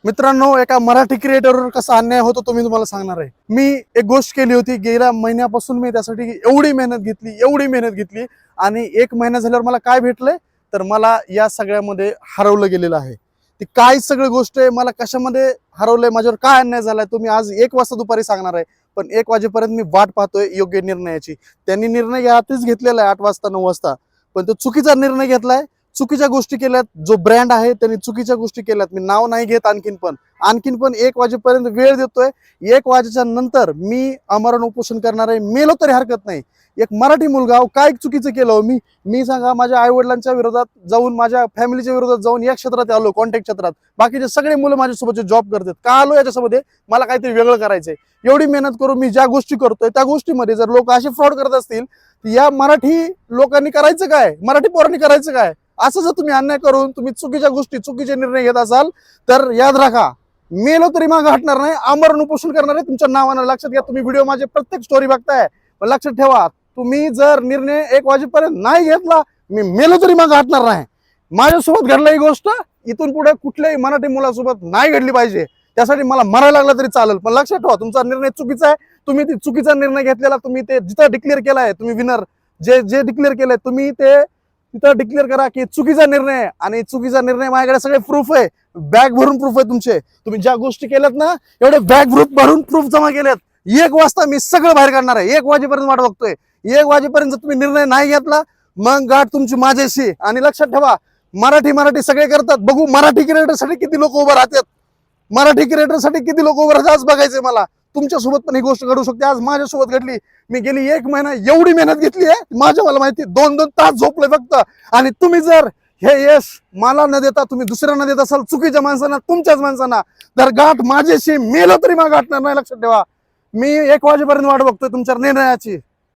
मित्रांनो, एका मराठी क्रिएटरवर कसा अन्याय होतो तो मी तुम्हाला सांगणार आहे। मी एक गोष्ट केली होती, गेल्या महिन्यापासून मी त्यासाठी एवढी मेहनत घेतली आणि एक महिना झाल्यावर मला काय भेटलंय तर मला या सगळ्यामध्ये हरवलं गेलेलं आहे। ती काय सगळी गोष्ट आहे, मला कशामध्ये हरवलंय, माझ्यावर काय अन्याय झालाय तो मी आज 1 वाजता दुपारी सांगणार आहे। पण 1 वाजेपर्यंत मी वाट पाहतोय योग्य निर्णयाची। त्यांनी निर्णय आधीच घेतलेला आहे 8 वाजता 9 वाजता, पण तो चुकीचा निर्णय घेतलाय, चुकीच्या गोष्टी केल्यात। जो ब्रँड आहे त्यांनी चुकीच्या गोष्टी केल्यात। मी नाव नाही घेत, आणखीन पण 1 वाजेपर्यंत वेळ देतोय। 1 वाजेच्या नंतर मी आमरण उपोषण करणार आहे, मेलो तरी हरकत नाही। एक मराठी मुलगा काय चुकीचं केलं मी सांगा, माझ्या आई वडिलांच्या विरोधात जाऊन, माझ्या फॅमिलीच्या विरोधात जाऊन या क्षेत्रात आलो, कॉन्टॅक्ट क्षेत्रात। बाकीचे सगळे मुलं माझ्यासोबत जॉब करतात, का आलो याच्यासोबत? मला काहीतरी वेगळं करायचंय। एवढी मेहनत करून मी ज्या गोष्टी करतोय त्या गोष्टीमध्ये जर लोक असे फ्रॉड करत असतील, या मराठी लोकांनी करायचं काय, मराठी पोरांनी करायचं काय? असं जर तुम्ही अन्याय करून तुम्ही चुकीच्या गोष्टी, चुकीचे निर्णय घेत असाल तर याद राखा, मेलो तरी मागे हटणार नाही, आमरण उपोषण करणार आहे तुमच्या नावानं। लक्षात घ्या, तुम्ही व्हिडिओ माझे प्रत्येक स्टोरी बघताय, पण लक्षात ठेवा, तुम्ही जर निर्णय 1 वाजेपर्यंत नाही घेतला, मी मेलो तरी मागे हटणार नाही। माझ्यासोबत घडलं ही गोष्ट इथून पुढे कुठल्याही मराठी मुलासोबत नाही घडली पाहिजे, त्यासाठी मला मरायला लागला तरी चालेल। पण लक्षात ठेवा, तुमचा निर्णय चुकीचा आहे, तुम्ही ते चुकीचा निर्णय घेतलेला, तुम्ही ते जिथं डिक्लेअर केलाय, तुम्ही विनर जे डिक्लेअर केलंय तुम्ही ते तिथं डिक्लेअर करा की चुकीचा निर्णय आहे। आणि चुकीचा निर्णय, माझ्याकडे सगळे प्रूफ आहे, बॅग भरून प्रूफ आहे तुमचे। तुम्ही ज्या गोष्टी केल्यात ना, एवढे बॅग भरून प्रूफ जमा केलेत। 1 वाजता मी सगळं बाहेर काढणार आहे, 1 वाजेपर्यंत वाट बघतोय। 1 वाजेपर्यंत तुम्ही निर्णय नाही घेतला, मग गाठ तुमची माझ्याशी। आणि लक्षात ठेवा, मराठी सगळे करतात, बघू मराठी क्रिएटरसाठी किती लोक उभं राहतात, मराठी क्रिएटरसाठी किती लोक उभं राहतात आज बघायचंय मला। तुमच्यासोबत पण ही गोष्ट घडू शकते, आज माझ्यासोबत घडली। मी गेली 1 महिना एवढी मेहनत घेतली आहे, मला माहिती, 2-2 तास झोपलोय फक्त। आणि तुम्ही जर हे यश मला न देता तुम्ही दुसऱ्यांना देत असाल, चुकीच्या माणसांना, तुमच्याच माणसांना, तर गाठ माझ्याशी, मेलो तरी मागे हटणार नाही। लक्षात ठेवा, मी 1 वाजेपर्यंत वाट बघतोय तुमच्या निर्णयाची।